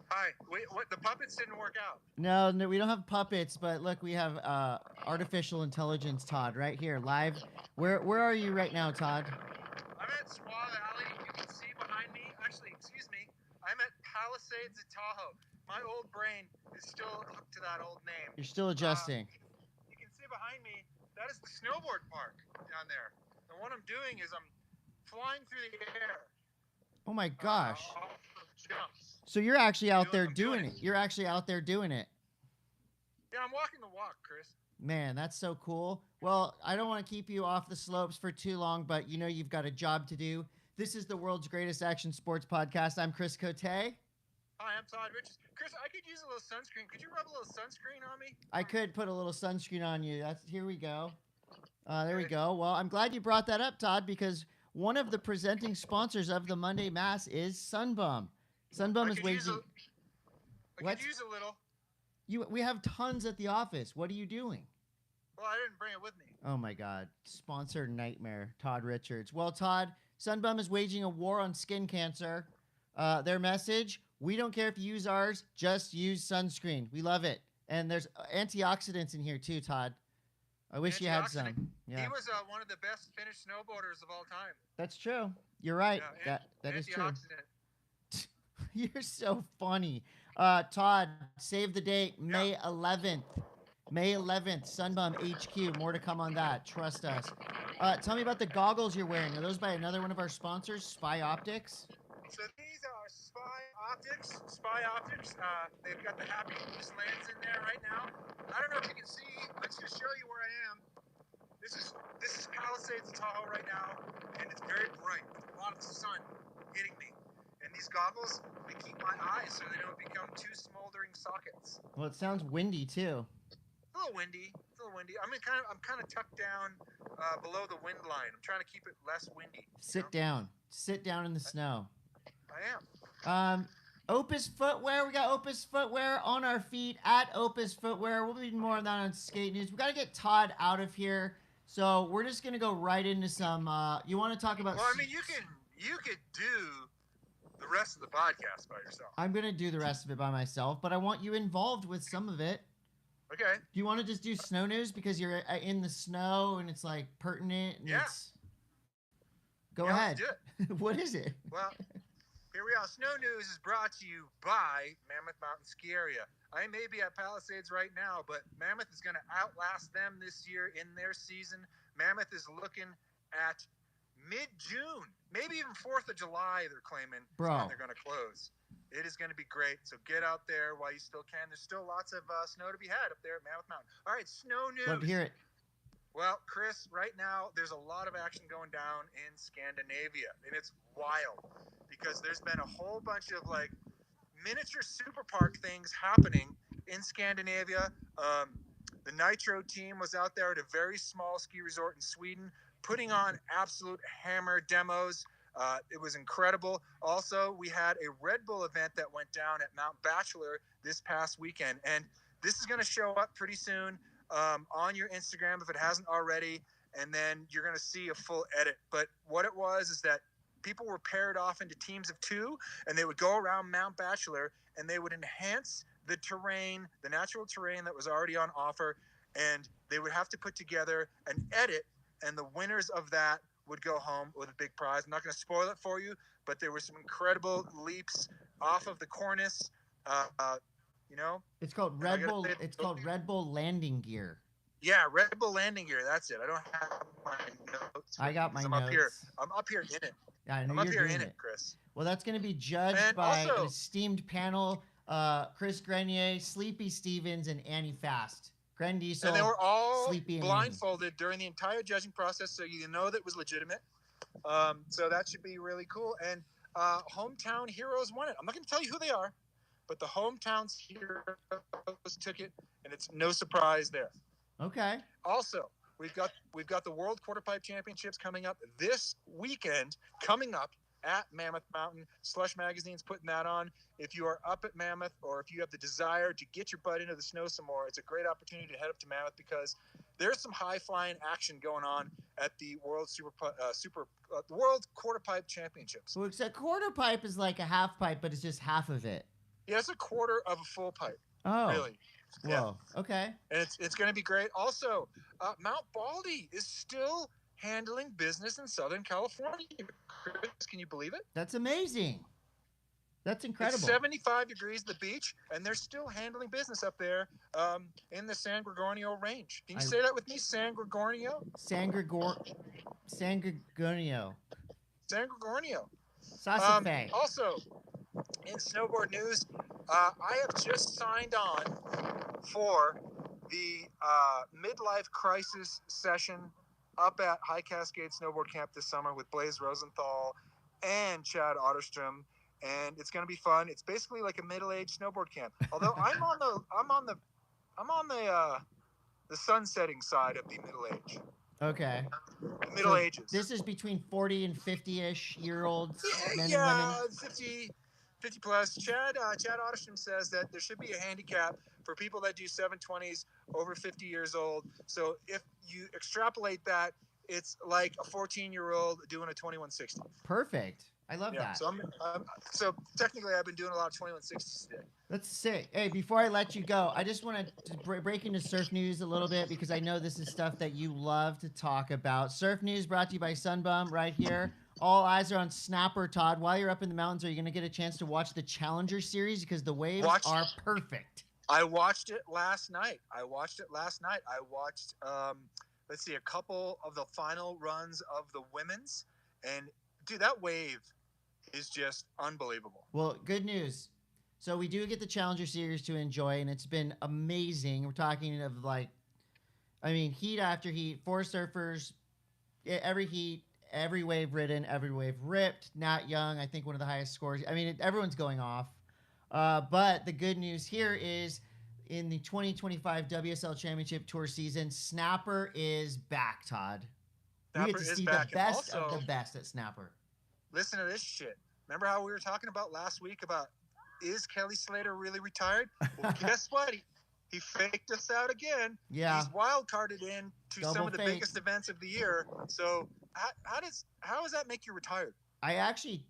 Hi. Wait, what? The puppets didn't work out. No, no, we don't have puppets, but look, we have artificial intelligence, Todd, right here, live. Where are you right now, Todd? I'm at Squaw Valley. You can see behind me. Actually, excuse me. I'm at Palisades in Tahoe. My old brain is still hooked to that old name. You're still Uh, adjusting. you can see behind me. That is the snowboard park down there. And what I'm doing is I'm flying through the air Oh my gosh. off of jumps. So you're actually out there I'm doing doing it. it. You're actually out there doing it. Yeah, I'm walking the walk, Chris. Man, that's so cool. Well, I don't want to keep you off the slopes for too long, but you know you've got a job to do. This is the world's greatest action sports podcast. I'm Chris Coté. Hi, I'm Todd Richards. Chris, I could use a little sunscreen. Could you rub a little sunscreen on me? I could put a little sunscreen on you. That's here we go. There we Okay. go. Well, I'm glad you brought that up, Todd, because one of the presenting sponsors of the Monday Mass is Sunbum. Sunbum I is could use a. waging. I What? could use a little. We have tons at the office. What are you doing? Well, I didn't bring it with me. Oh my God. Sponsor nightmare. Todd Richards. Well, Todd, Sunbum is waging a war on skin cancer. Their message: we don't care if you use ours, just use sunscreen. We love it. And there's antioxidants in here too, Todd. I wish you had Antioxidant. some. He Yeah, was one of the best Finnish snowboarders of all time. that's true. You're right. Yeah, That is true. antioxidant. You're so funny. Todd, save the date, May 11th. May 11th, Sunbum HQ. More to come on that. Trust us. Tell me about the goggles you're wearing. Are those by another one of our sponsors, Spy Optics? So these are Spy Optics. Spy Optics. They've got the Happy Moose lens in there right now. I don't know if you can see. Let's just show you where I am. This is Palisades, Tahoe right now, and it's very bright with a lot of sun hitting me. And these goggles, they keep my eyes so they don't become two smoldering sockets. Well, it sounds windy too. It's a little windy. It's a little windy. I'm kind of tucked down below the wind line. I'm trying to keep it less windy. Sit down. Sit down in the snow. I am. Opus Footwear. We got Opus Footwear on our feet at Opus Footwear. We'll be more on that on Skate News. We got to get Todd out of here. So we're just going to go right into some. You want to talk about. Well, I mean, you could do the rest of the podcast by yourself. I'm going to do the rest of it by myself, but I want you involved with some of it. Okay. Do you want to just do snow news because you're in the snow and it's like pertinent? And Yeah. Go Yeah, ahead. let's do it. What is it? Well, here we are. Snow News is brought to you by Mammoth Mountain Ski Area. I may be at Palisades right now, but Mammoth is going to outlast them this year in their season. Mammoth is looking at mid-June, maybe even 4th of July, they're claiming. Bro. Is when they're going to close. It is going to be great. So get out there while you still can. There's still lots of snow to be had up there at Mammoth Mountain. All right, snow news. Love to hear it. Well, Chris, right now there's a lot of action going down in Scandinavia, and it's wild because there's been a whole bunch of like miniature super park things happening in Scandinavia. The Nitro team was out there at a very small ski resort in Sweden, putting on absolute hammer demos. It was incredible. Also, we had a Red Bull event that went down at Mount Bachelor this past weekend, and this is going to show up pretty soon on your Instagram if it hasn't already, and then you're going to see a full edit. But what it was is that people were paired off into teams of 2, and they would go around Mount Bachelor, and they would enhance the terrain, the natural terrain that was already on offer, and they would have to put together an edit, and the winners of that would go home with a big prize. I'm not going to spoil it for you, but there were some incredible leaps off of the cornice. You know, It's called Red Bull. It's called Red Bull landing gear. Yeah, Red Bull landing gear. That's it. I don't have my notes. I got my I'm notes. Up here. I'm up here in it. Yeah, I know I'm up you're here doing in it. it, Chris. Well, that's going to be judged And by also- an esteemed panel: Chris Grenier, Sleepy Stevens, and Annie Fast. Gren Diesel. And they were all Sleepy and blindfolded during the entire judging process, so you know that it was legitimate. So that should be really cool. And Hometown Heroes won it. I'm not going to tell you who they are, but the Hometown Heroes took it, and it's no surprise there. Okay. Also, we've got the World Quarterpipe Championships coming up this weekend. Coming up at Mammoth Mountain. Slush Magazine's putting that on. If you are up at Mammoth, or if you have the desire to get your butt into the snow some more, it's a great opportunity to head up to Mammoth because there's some high flying action going on at the World World Quarterpipe Championships. So it's a quarter pipe is like a half pipe, but it's just half of it. Yeah, it's a quarter of a full pipe. Oh, Really. Yeah. whoa. Okay. And it's going to be great. Also, Mount Baldy is still handling business in Southern California. Chris, can you believe it? That's amazing. That's It's incredible. 75 degrees at the beach, and they're still handling business up there in the San Gregorio range. Can you say that with me? San Gregorio? San Gregorio. San Gregorio. Sasafe. Also, in snowboard news, I have just signed on for the midlife crisis session up at High Cascade Snowboard Camp this summer with Blaze Rosenthal and Chad Otterstrom, and it's going to be fun. It's basically like a middle-aged snowboard camp. Although I'm on the sunsetting side of the middle age. Okay. The middle ages. This is between 40 and 50-ish year olds, men and women. 50 plus. Chad Otterstrom says that there should be a handicap for people that do 720s over 50 years old. So if you extrapolate that, it's like a 14-year-old doing a 2160. Perfect. I love that. So technically, I've been doing a lot of 2160s today. That's sick. Hey, before I let you go, I just want to break into surf news a little bit because I know this is stuff that you love to talk about. Surf news brought to you by Sunbum right here. All eyes are on Snapper, Todd. While you're up in the mountains, are you going to get a chance to watch the Challenger series? Because the waves are perfect. I watched it last night. I watched, let's see, a couple of the final runs of the women's. And, dude, that wave is just unbelievable. Well, good news. So we do get the Challenger series to enjoy, and it's been amazing. We're talking of heat after heat, 4 surfers, every heat, every wave ridden, every wave ripped. Nat Young, I think one of the highest scores. Everyone's going off. But the good news here is in the 2025 WSL Championship Tour season, Snapper is back, Todd. We get to see the best of the best at Snapper. Listen to this shit. Remember how we were talking about last week about, is Kelly Slater really retired? Well, guess what? He faked us out again. Yeah. He's wild carded in to Double some of the fake. biggest events of the year. So how does that make you retired? I actually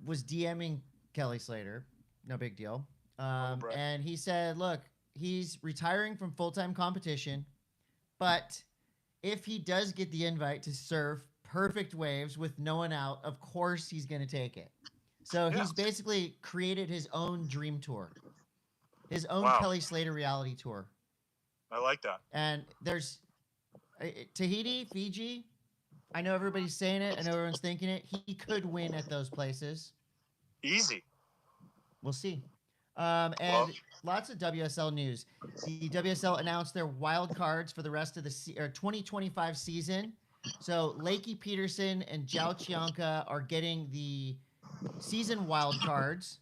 was DMing Kelly Slater. No big deal. And he said, look, he's retiring from full-time competition, but if he does get the invite to surf perfect waves with no one out, of course he's going to take it. So he's basically created his own dream tour, his own Kelly Slater reality tour. I like that. And there's Tahiti, Fiji. I know everybody's saying it. I know everyone's thinking it. He could win at those places. Easy. We'll see. Lots of WSL news. The WSL announced their wild cards for the rest of the 2025 season. So Lakey Peterson and Zhao Chianca are getting the season wild cards.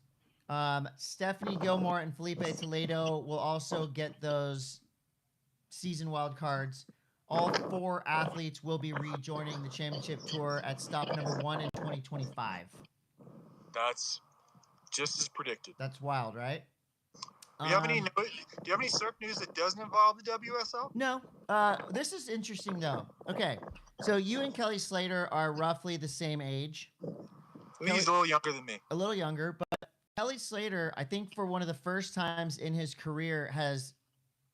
Stephanie Gilmore and Felipe Toledo will also get those season wild cards. All 4 athletes will be rejoining the championship tour at stop number 1 in 2025. That's just as predicted. That's wild, right? Do you have any surf news that doesn't involve the WSL? No. This is interesting though. Okay, so you and Kelly Slater are roughly the same age. He's a little younger than me. A little younger, but Kelly Slater, I think for one of the first times in his career, has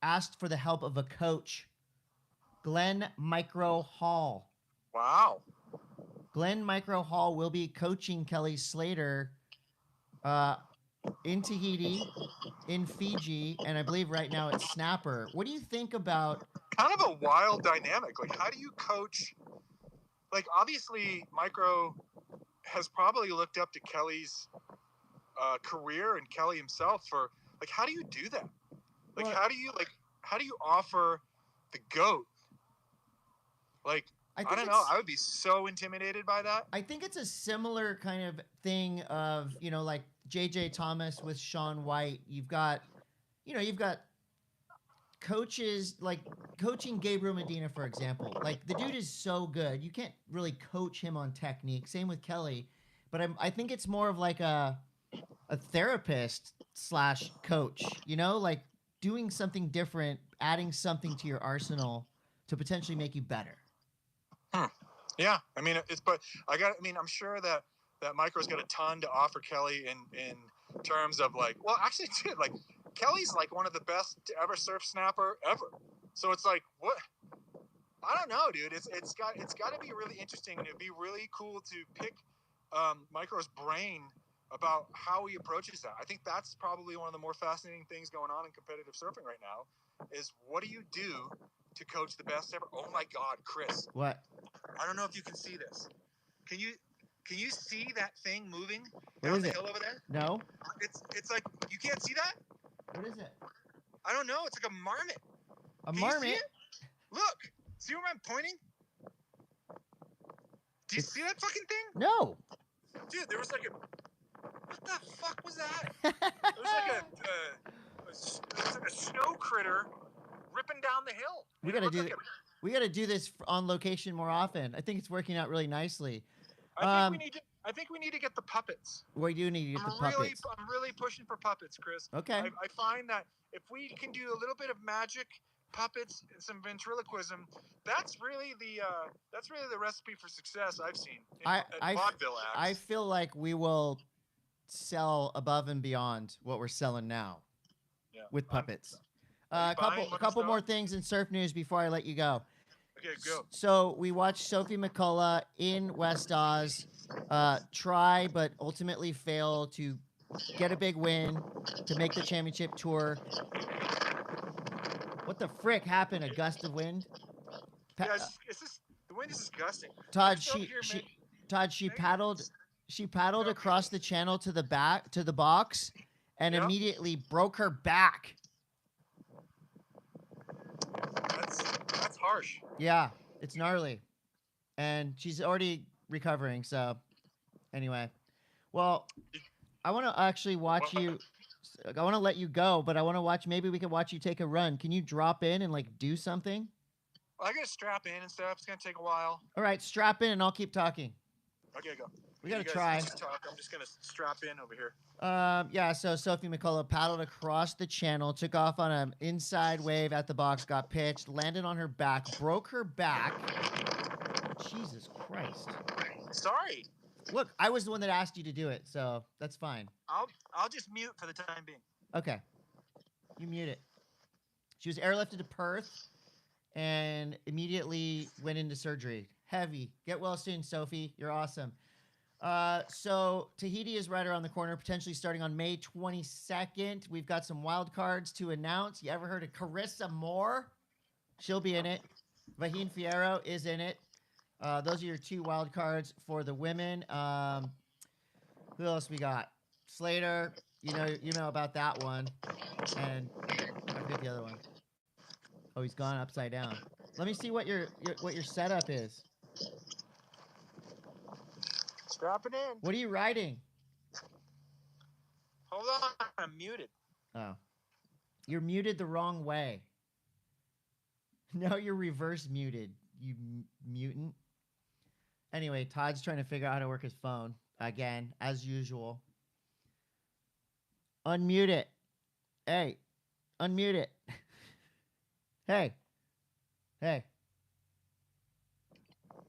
asked for the help of a coach, Glenn Micro Hall. Wow. Glenn Micro Hall will be coaching Kelly Slater in Tahiti, in Fiji, and I believe right now it's Snapper. What do you think about... Kind of a wild dynamic. Like, how do you coach... Like, obviously, Micro has probably looked up to Kelly's career and Kelly himself for... Like, how do you do that? Like, how do you offer the GOAT? Like, I don't know. I would be so intimidated by that. I think it's a similar kind of thing of, like JJ Thomas with Shaun White. You've got coaches like coaching Gabriel Medina, for example. Like, the dude is so good. You can't really coach him on technique. Same with Kelly. But I think it's more of like a therapist / coach, like doing something different, adding something to your arsenal to potentially make you better. Yeah, I'm sure that Micro's got a ton to offer Kelly in terms of like, well, actually, dude, like Kelly's like one of the best to ever surf snapper ever. So it's like, what? I don't know, dude. It's got to be really interesting, and it'd be really cool to pick Micro's brain about how he approaches that. I think that's probably one of the more fascinating things going on in competitive surfing right now. Is what do you do to coach the best ever? Oh my God, Chris! What? I don't know if you can see this. Can you see that thing moving What down is the it? hill over there? No. It's like you can't see that. What is it? I don't know. It's like a marmot. A Can you see marmot? it? Look. See where I'm pointing? Do you see that fucking thing? No. Dude, there was like a... What the fuck was that? It was like a snow critter ripping down the hill. We gotta do this on location more often. I think it's working out really nicely. I think we need to get the puppets. We do need to get the puppets. I'm really pushing for puppets, Chris. Okay. I find that if we can do a little bit of magic, puppets, and some ventriloquism, that's really the recipe for success I've seen in vaudeville acts. I feel like we will sell above and beyond what we're selling now with puppets. A couple more things in surf news before I let you go. Okay, go. So we watched Sophie McCulloch in West Oz try, but ultimately fail to get a big win to make the championship tour. What the frick happened? A gust of wind? Yeah, the wind is disgusting. Todd, she paddled across the channel to the box, and immediately broke her back. That's harsh. Yeah, it's gnarly, and she's already recovering. So, anyway, well, I want to actually watch you. I want to let you go, but I want to watch. Maybe we can watch you take a run. Can you drop in and like do something? Well, I gotta strap in and stuff. It's gonna take a while. All right, strap in, and I'll keep talking. Okay, go. We gotta try. Talk. I'm just gonna strap in over here. Yeah. So Sophie McCulloch paddled across the channel, took off on an inside wave at the box, got pitched, landed on her back, broke her back. Jesus Christ. Sorry. Look, I was the one that asked you to do it, so that's fine. I'll just mute for the time being. Okay. You mute it. She was airlifted to Perth and immediately went into surgery. Heavy. Get well soon, Sophie. You're awesome. So Tahiti is right around the corner, potentially starting on May 22nd. We've got some wild cards to announce. You ever heard of Carissa Moore? She'll be in it. Vaheen Fierro is in it. Those are your two wild cards for the women. Who else we got? Slater. You know about that one. And I forget the other one. Oh, he's gone upside down. Let me see what your setup is. Strap it in. What are you riding? Hold on, I'm muted. Oh. You're muted the wrong way. No, you're reverse muted, you mutant. Anyway, Todd's trying to figure out how to work his phone. Again, as usual. Unmute it. Hey. Unmute it. Hey. Hey.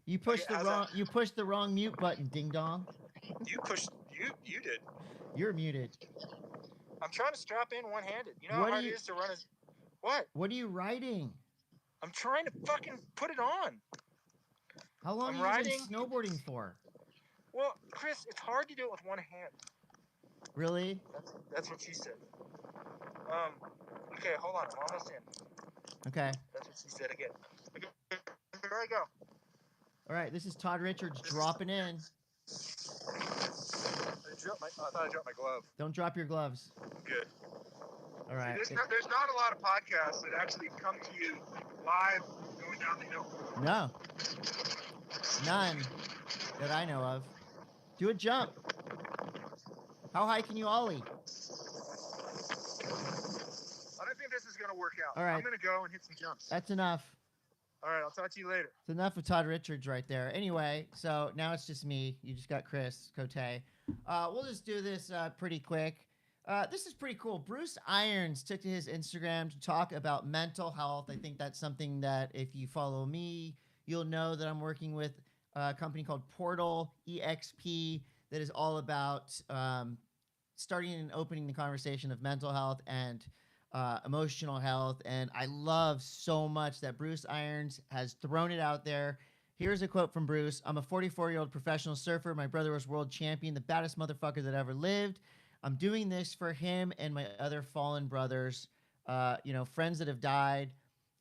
You pushed the wrong mute button, ding dong. You did. You're muted. I'm trying to strap in one-handed. You know how hard it is to run as... What? What are you riding? I'm trying to fucking put it on. How long have you been snowboarding for? Well, Chris, it's hard to do it with one hand. Really? That's what she said. Okay, hold on. I'm almost in. Okay. That's what she said again. Okay, here I go. All right, this is Todd Richards dropping in. I thought I dropped my glove. Don't drop your gloves. Good. All right. See, there's not a lot of podcasts that actually come to you live going down the hill. No. None that I know of. Do a jump. How high can you ollie? I don't think this is going to work out. All right. I'm going to go and hit some jumps. That's enough. All right, I'll talk to you later. It's enough of Todd Richards right there. Anyway, so now it's just me. You just got Chris, Coté. We'll just do this pretty quick. This is pretty cool. Bruce Irons took to his Instagram to talk about mental health. I think that's something that if you follow me, you'll know that I'm working with a company called Portal EXP that is all about starting and opening the conversation of mental health and emotional health. And I love so much that Bruce Irons has thrown it out there. Here's a quote from Bruce. I'm a 44-year-old professional surfer. My brother was world champion, the baddest motherfucker that ever lived. I'm doing this for him and my other fallen brothers, friends that have died,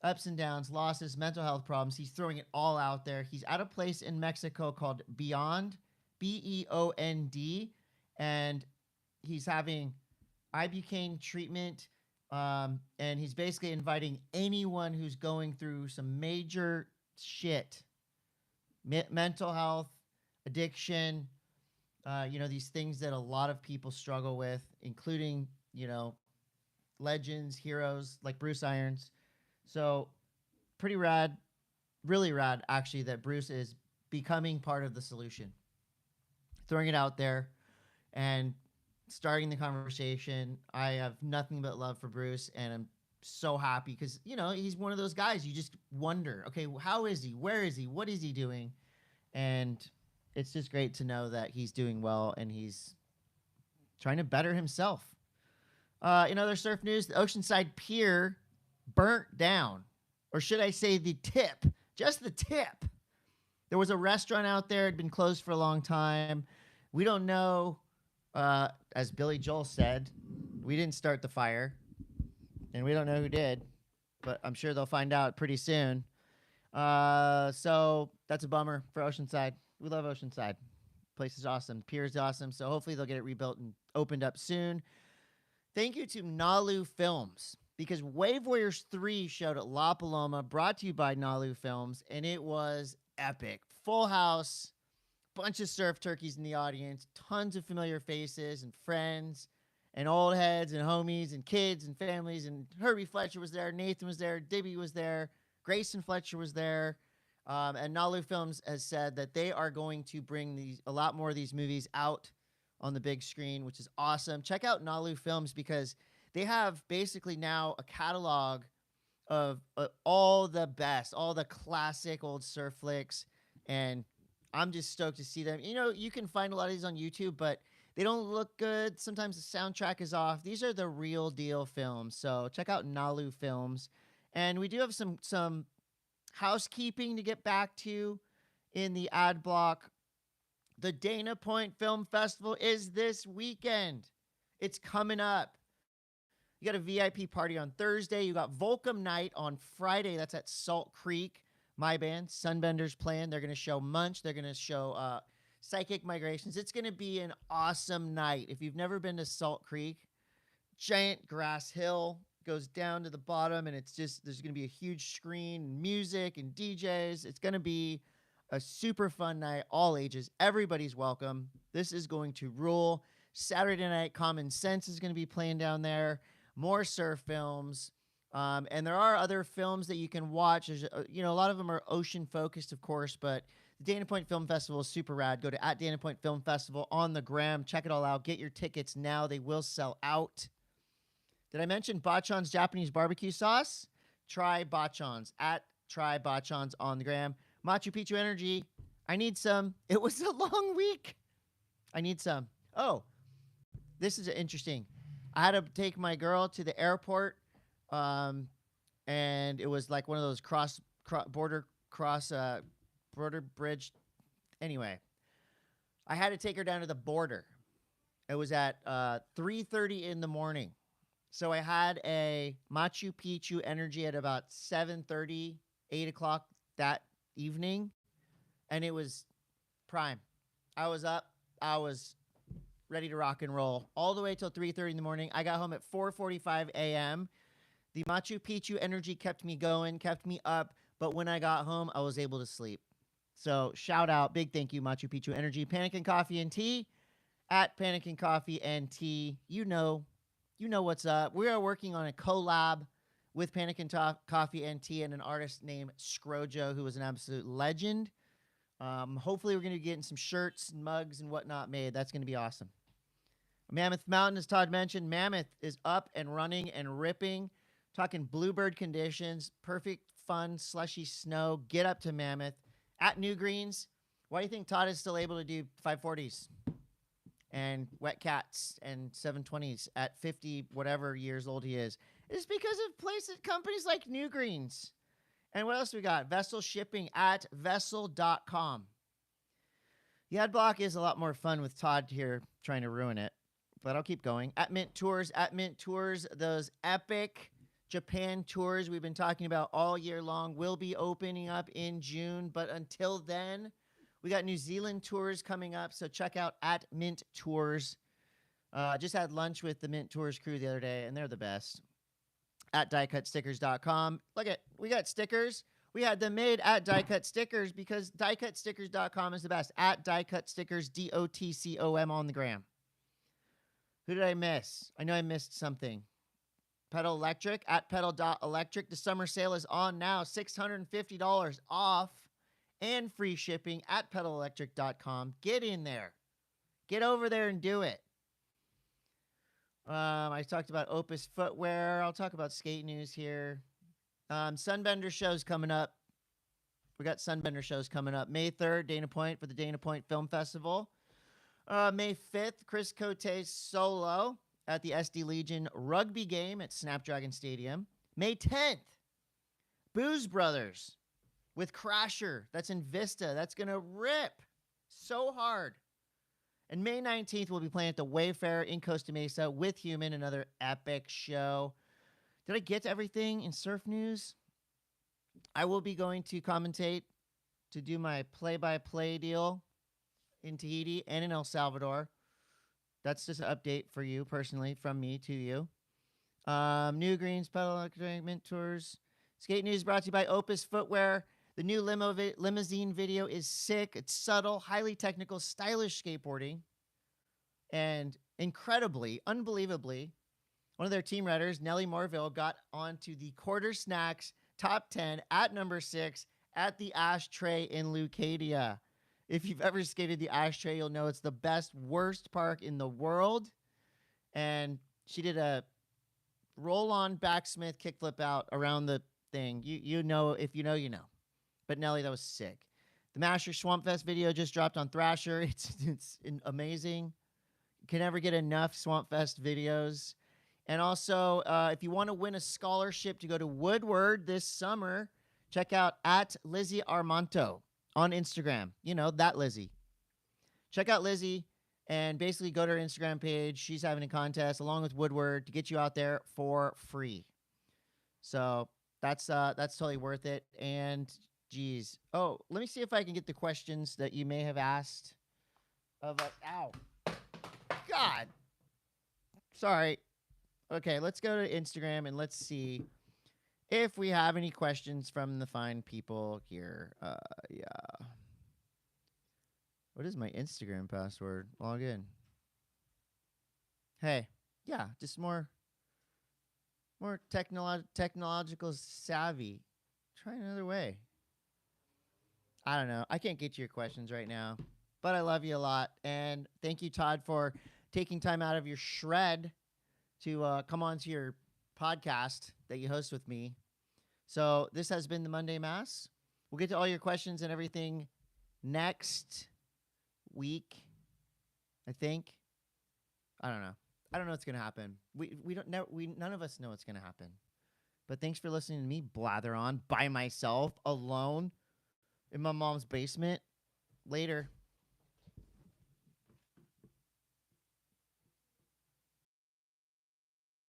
ups and downs, losses, mental health problems. He's throwing it all out there. He's at a place in Mexico called Beyond, Beond, and he's having ibuprofen treatment, and he's basically inviting anyone who's going through some major shit, mental health, addiction, these things that a lot of people struggle with, including, legends, heroes like Bruce Irons. So pretty rad, really rad, actually, that Bruce is becoming part of the solution, throwing it out there and starting the conversation. I have nothing but love for Bruce, and I'm so happy because, he's one of those guys you just wonder, okay, how is he? Where is he? What is he doing? And it's just great to know that he's doing well and he's trying to better himself. In other surf news, the Oceanside Pier burnt down, or should I say the tip, just the tip. There was a restaurant out there, it had been closed for a long time. We don't know, as Billy Joel said, we didn't start the fire, and we don't know who did, but I'm sure they'll find out pretty soon. So that's a bummer for Oceanside. We love Oceanside. Place is awesome. Pier is awesome. So hopefully they'll get it rebuilt and opened up soon. Thank you to Nalu Films, because Wave Warriors 3 showed at La Paloma, brought to you by Nalu Films, and it was epic. Full house, bunch of surf turkeys in the audience, tons of familiar faces and friends and old heads and homies and kids and families, and Herbie Fletcher was there, Nathan was there, Dibby was there, Grayson Fletcher was there. And Nalu Films has said that they are going to bring a lot more of these movies out on the big screen, which is awesome. Check out Nalu Films because they have basically now a catalog of all the best, all the classic old surf flicks, and I'm just stoked to see them. You can find a lot of these on YouTube, but they don't look good. Sometimes the soundtrack is off. These are the real deal films, so check out Nalu Films. And we do have some housekeeping to get back to in the ad block. The Dana Point Film Festival is this weekend. It's coming up. You got a VIP party on Thursday. You got Volcom Night on Friday. That's at Salt Creek. My band, Sunbender's playing. They're going to show Munch. They're going to show Psychic Migrations. It's going to be an awesome night. If you've never been to Salt Creek, giant grass hill goes down to the bottom, and it's just, there's going to be a huge screen, music, and DJs. It's going to be a super fun night, all ages. Everybody's welcome. This is going to rule. Saturday night, Common Sense is going to be playing down there. More surf films. And there are other films that you can watch. There's, a lot of them are ocean focused, of course, but the Dana Point Film Festival is super rad. Go to @Dana Point Film Festival on the gram. Check it all out. Get your tickets now. They will sell out. Did I mention Bachon's Japanese barbecue sauce? Try Bachon's Try Bachon's on the gram. Machu Picchu Energy. I need some. It was a long week. I need some. Oh, this is interesting. I had to take my girl to the airport, and it was like one of those border bridge. Anyway, I had to take her down to the border. It was at 3:30 in the morning. So I had a Machu Picchu Energy at about 7:30, 8 o'clock that evening, and it was prime. I was up. I was ready to rock and roll all the way till 3:30 in the morning. I got home at 4:45 a.m. The Machu Picchu Energy kept me going, kept me up, but when I got home, I was able to sleep. So shout out, big thank you, Machu Picchu Energy. Pannikin Coffee and Tea @Pannikin Coffee and Tea. You know what's up. We are working on a collab with Pannikin Coffee and Tea and an artist named Scrojo, who is an absolute legend. Hopefully we're going to be getting some shirts and mugs and whatnot made. That's going to be awesome. Mammoth Mountain, as Todd mentioned, Mammoth is up and running and ripping. Talking bluebird conditions, perfect, fun, slushy snow. Get up to Mammoth. New Greens, why do you think Todd is still able to do 540s? and Wet Cats and 720s at 50 whatever years old he is. It's because of places, companies like New Greens. And what else we got? Vessel shipping at vessel.com. The ad block is a lot more fun with Todd here trying to ruin it, but I'll keep going. At Mint Tours, those epic Japan tours we've been talking about all year long will be opening up in June, but until then, we got New Zealand tours coming up, so check out at Mint Tours. Just had lunch with the Mint Tours crew the other day, and they're the best. At diecutstickers.com. Look at, we got stickers. We had them made at Die Cut Stickers because diecutstickers.com is the best. At Die Cut Stickers, DOTCOM on the gram. Who did I miss? I know I missed something. Pedal Electric, at pedal.electric. The summer sale is on now. $650 off and free shipping at pedalelectric.com. Get in there. Get over there and do it. I talked about Opus Footwear. I'll talk about skate news here. Sunbender shows coming up. We got Sunbender shows coming up. May 3rd, Dana Point for the Dana Point Film Festival. May 5th, Chris Coté solo at the SD Legion rugby game at Snapdragon Stadium. May 10th, Booze Brothers with Crasher. That's in Vista. That's going to rip so hard. And May 19th, we'll be playing at the Wayfarer in Costa Mesa with Human, another epic show. Did I get to everything in surf news? I will be going to commentate to do my play-by-play deal in Tahiti and in El Salvador. That's just an update for you personally, from me to you. New Greens, Pedal Electric, Mint Tours. Skate news brought to you by Opus Footwear. The new Limousine video is sick. It's subtle, highly technical, stylish skateboarding. And incredibly, unbelievably, one of their team riders, Nelly Morville, got onto the Quartersnacks top 10 at number 6 at the Ashtray in Leucadia. If you've ever skated the Ashtray, you'll know it's the best, worst park in the world. And she did a roll-on backsmith kickflip out around the thing. You know, if you know, you know. But Nelly, that was sick. The Masher Swampfest video just dropped on Thrasher. It's amazing. You can never get enough Swampfest videos. And also, if you want to win a scholarship to go to Woodward this summer, check out at Lizzie Armanto on Instagram. You know, that Lizzie. Check out Lizzie and basically go to her Instagram page. She's having a contest along with Woodward to get you out there for free. So that's totally worth it. And geez. Oh, let me see if I can get the questions that you may have asked of us. Ow. God. Sorry. Okay, let's go to Instagram and let's see if we have any questions from the fine people here. Yeah. What is my Instagram password? Log in. Hey. Yeah, just more technological savvy. Try another way. I don't know. I can't get to your questions right now, but I love you a lot. And thank you, Todd, for taking time out of your shred to come on to your podcast that you host with me. So this has been the Monday M.A.S.S. We'll get to all your questions and everything next week, I think. I don't know. I don't know what's going to happen. None of us know what's going to happen. But thanks for listening to me blather on by myself, alone, in my mom's basement. Later.